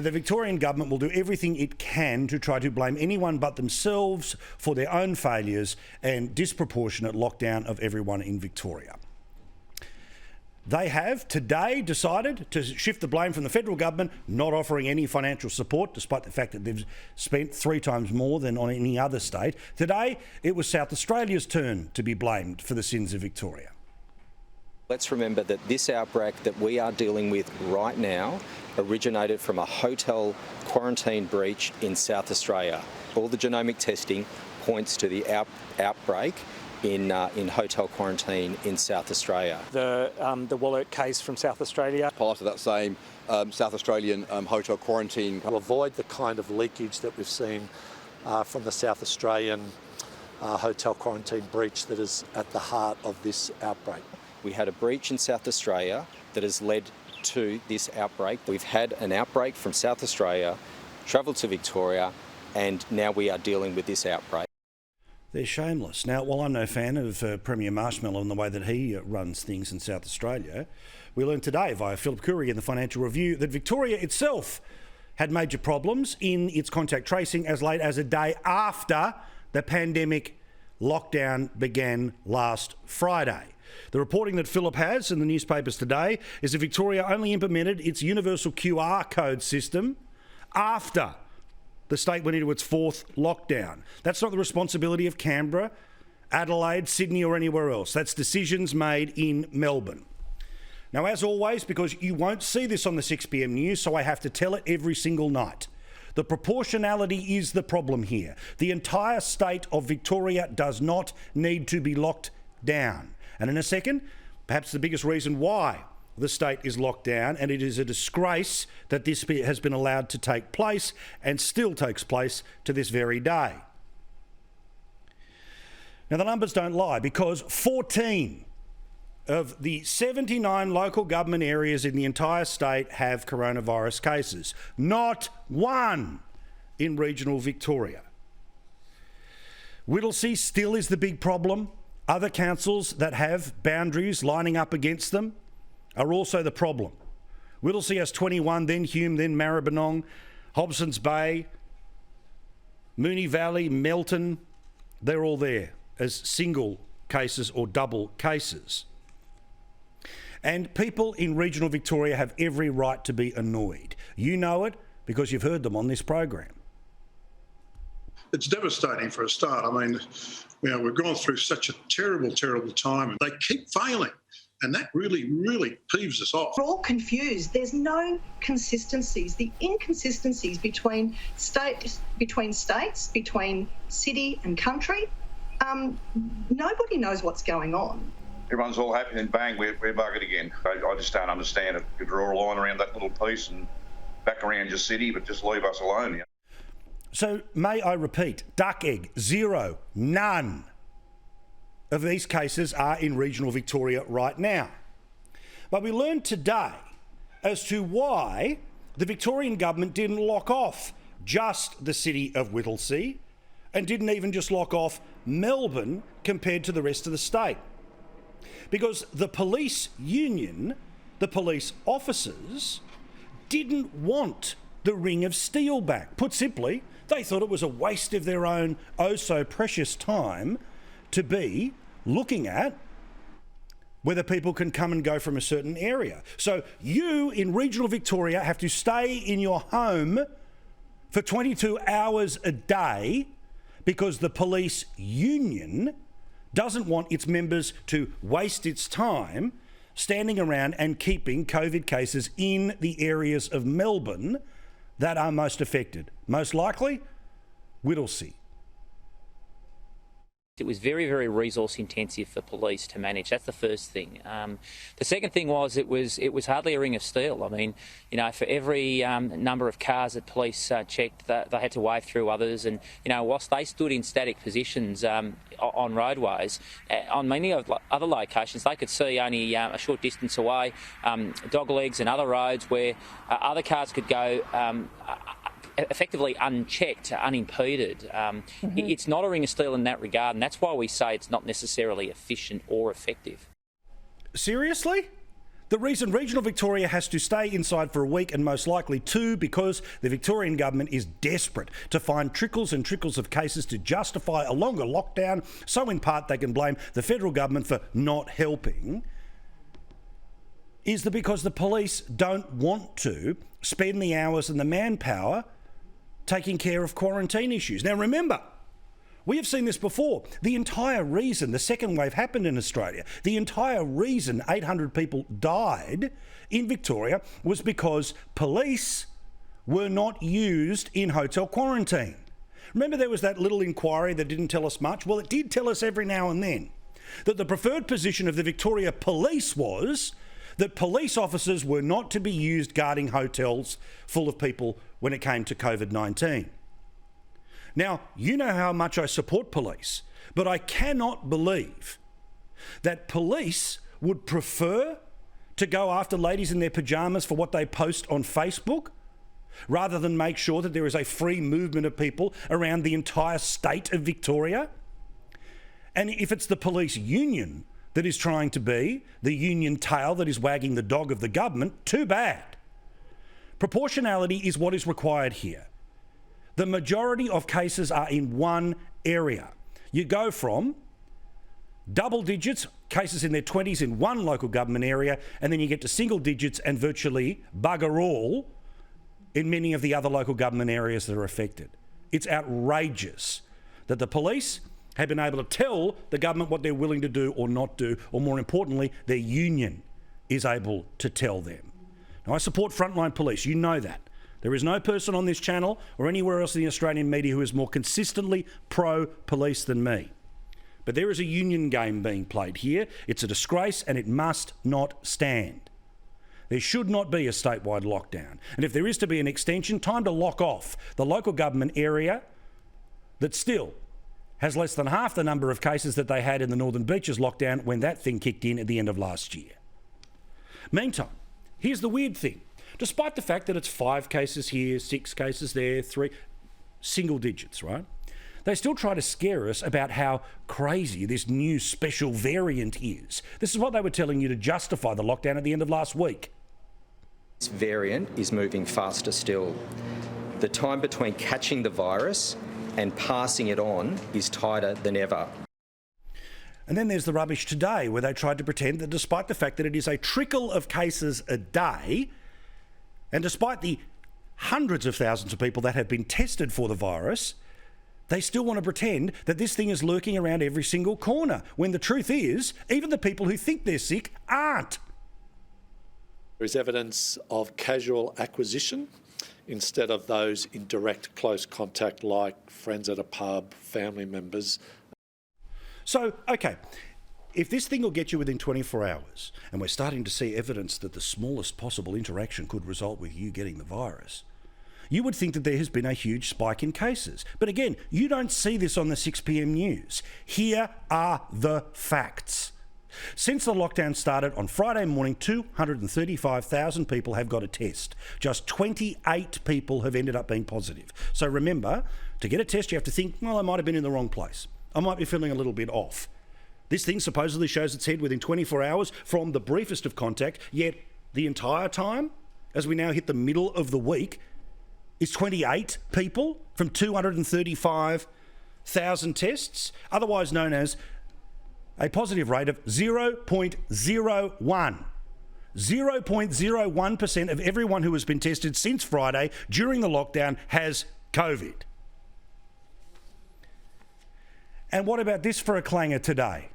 The Victorian government will do everything it can to try to blame anyone but themselves for their own failures and disproportionate lockdown of everyone in Victoria. They have today decided to shift the blame from the federal government, not offering any financial support, despite the fact that they've spent 3 times more than on any other state. Today, it was South Australia's turn to be blamed for the sins of Victoria. Let's remember that this outbreak that we are dealing with right now originated from a hotel quarantine breach in South Australia. All the genomic testing points to the outbreak in hotel quarantine in South Australia. The wallet case from South Australia. Part of that same South Australian hotel quarantine. We'll avoid the kind of leakage that we've seen from the South Australian hotel quarantine breach that is at the heart of this outbreak. We had a breach in South Australia that has led to this outbreak. We've had an outbreak from South Australia, travelled to Victoria, and now we are dealing with this outbreak. They're shameless. Now, while I'm no fan of Premier Marshmallow and the way that he runs things in South Australia, we learned today via Philip Curry in the Financial Review that Victoria itself had major problems in its contact tracing as late as a day after the pandemic lockdown began last Friday. The reporting that Philip has in the newspapers today is that Victoria only implemented its universal QR code system after the state went into its 4th lockdown. That's not the responsibility of Canberra, Adelaide, Sydney or anywhere else. That's decisions made in Melbourne. Now, as always, because you won't see this on the 6 p.m. news, so I have to tell it every single night, the proportionality is the problem here. The entire state of Victoria does not need to be locked down. And in a second, perhaps the biggest reason why the state is locked down, and it is a disgrace that this has been allowed to take place and still takes place to this very day. Now, the numbers don't lie, because 14 of the 79 local government areas in the entire state have coronavirus cases. Not one in regional Victoria. Whittlesea still is the big problem. Other councils that have boundaries lining up against them are also the problem. Whittlesea has 21, then Hume, then Maribyrnong, Hobson's Bay, Moonee Valley, Melton, they're all there as single cases or double cases. And people in regional Victoria have every right to be annoyed. You know it because you've heard them on this program. It's devastating for a start. I mean, we've gone through such a terrible, terrible time, and they keep failing. And that really, really peeves us off. We're all confused. There's no consistencies. The inconsistencies between states, between city and country, nobody knows what's going on. Everyone's all happy and bang, we're buggered again. I just don't understand it. You draw a line around that little piece and back around your city, but just leave us alone. You know? So may I repeat, duck egg, 0, none of these cases are in regional Victoria right now. But we learned today as to why the Victorian government didn't lock off just the city of Whittlesea and didn't even just lock off Melbourne compared to the rest of the state. Because the police union, the police officers, didn't want the Ring of Steel back. Put simply, they thought it was a waste of their own oh so precious time to be looking at whether people can come and go from a certain area. So you in regional Victoria have to stay in your home for 22 hours a day because the police union doesn't want its members to waste its time standing around and keeping COVID cases in the areas of Melbourne that are most affected. Most likely, Whittlesea. It was very, very resource intensive for police to manage. That's the first thing. The second thing was it was hardly a ring of steel. I mean, for every number of cars that police checked, they had to wave through others. And whilst they stood in static positions on roadways, on many other locations, they could see only a short distance away dog legs and other roads where other cars could go effectively unchecked, unimpeded. It's not a ring of steel in that regard, and that's why we say it's not necessarily efficient or effective. Seriously? The reason regional Victoria has to stay inside for a week, and most likely two, because the Victorian government is desperate to find trickles and trickles of cases to justify a longer lockdown, so in part they can blame the federal government for not helping, is that because the police don't want to spend the hours and the manpower taking care of quarantine issues. Now remember, we have seen this before. The entire reason the second wave happened in Australia, the entire reason 800 people died in Victoria was because police were not used in hotel quarantine. Remember there was that little inquiry that didn't tell us much? Well, it did tell us every now and then that the preferred position of the Victoria Police was that police officers were not to be used guarding hotels full of people when it came to COVID-19. Now, you know how much I support police, but I cannot believe that police would prefer to go after ladies in their pyjamas for what they post on Facebook rather than make sure that there is a free movement of people around the entire state of Victoria. And if it's the police union that is trying to be the union tail that is wagging the dog of the government, too bad. Proportionality is what is required here. The majority of cases are in one area. You go from double digits, cases in their 20s in one local government area, and then you get to single digits and virtually bugger all in many of the other local government areas that are affected. It's outrageous that the police have been able to tell the government what they're willing to do or not do, or more importantly, their union is able to tell them. Now, I support frontline police, you know that. There is no person on this channel or anywhere else in the Australian media who is more consistently pro-police than me. But there is a union game being played here. It's a disgrace and it must not stand. There should not be a statewide lockdown. And if there is to be an extension, time to lock off the local government area that still has less than half the number of cases that they had in the Northern Beaches lockdown when that thing kicked in at the end of last year. Meantime, here's the weird thing. Despite the fact that it's 5 cases here, 6 cases there, 3, single digits, right? They still try to scare us about how crazy this new special variant is. This is what they were telling you to justify the lockdown at the end of last week. This variant is moving faster still. The time between catching the virus and passing it on is tighter than ever. And then there's the rubbish today where they tried to pretend that despite the fact that it is a trickle of cases a day, and despite the hundreds of thousands of people that have been tested for the virus, they still want to pretend that this thing is lurking around every single corner, when the truth is, even the people who think they're sick aren't. There is evidence of casual acquisition instead of those in direct close contact like friends at a pub, family members. So, okay, if this thing will get you within 24 hours, and we're starting to see evidence that the smallest possible interaction could result with you getting the virus, you would think that there has been a huge spike in cases. But again, you don't see this on the 6 p.m. news. Here are the facts. Since the lockdown started on Friday morning, 235,000 people have got a test. Just 28 people have ended up being positive. So remember, to get a test, you have to think, well, I might have been in the wrong place. I might be feeling a little bit off. This thing supposedly shows its head within 24 hours from the briefest of contact, yet the entire time, as we now hit the middle of the week, is 28 people from 235,000 tests, otherwise known as a positive rate of 0.01. 0.01% of everyone who has been tested since Friday during the lockdown has COVID. And what about this for a clanger today?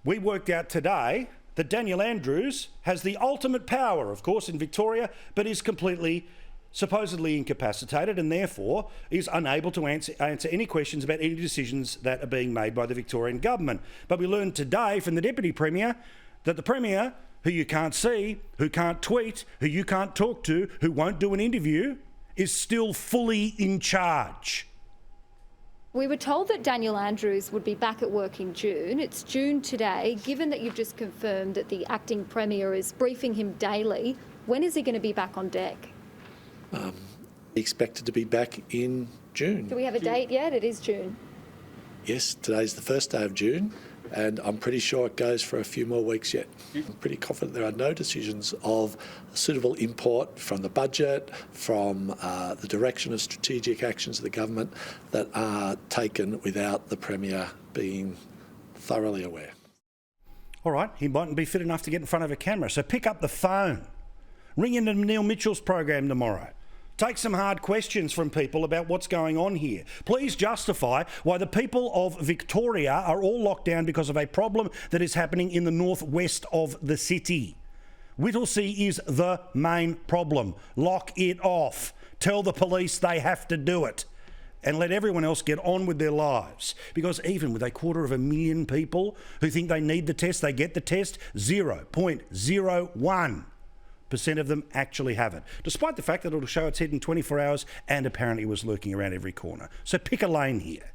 We worked out today that Daniel Andrews has the ultimate power, of course, in Victoria, but is supposedly incapacitated and therefore is unable to answer any questions about any decisions that are being made by the Victorian government. But we learned today from the Deputy Premier that the Premier, who you can't see, who can't tweet, who you can't talk to, who won't do an interview, is still fully in charge. We were told that Daniel Andrews would be back at work in June. It's June today. Given that you've just confirmed that the acting Premier is briefing him daily, when is he going to be back on deck? Expected to be back in June. Do we have a date yet? It is June. Yes, today's the first day of June. and I'm pretty sure it goes for a few more weeks yet. I'm pretty confident there are no decisions of suitable import from the budget, from the direction of strategic actions of the government that are taken without the Premier being thoroughly aware. All right, he mightn't be fit enough to get in front of a camera, so pick up the phone. Ring into Neil Mitchell's program tomorrow. Take some hard questions from people about what's going on here. Please justify why the people of Victoria are all locked down because of a problem that is happening in the northwest of the city. Whittlesea is the main problem. Lock it off. Tell the police they have to do it. And let everyone else get on with their lives. Because even with 250,000 people who think they need the test, they get the test, 0.01% of them actually have it, despite the fact that it'll show its head in 24 hours and apparently was lurking around every corner. So pick a lane here.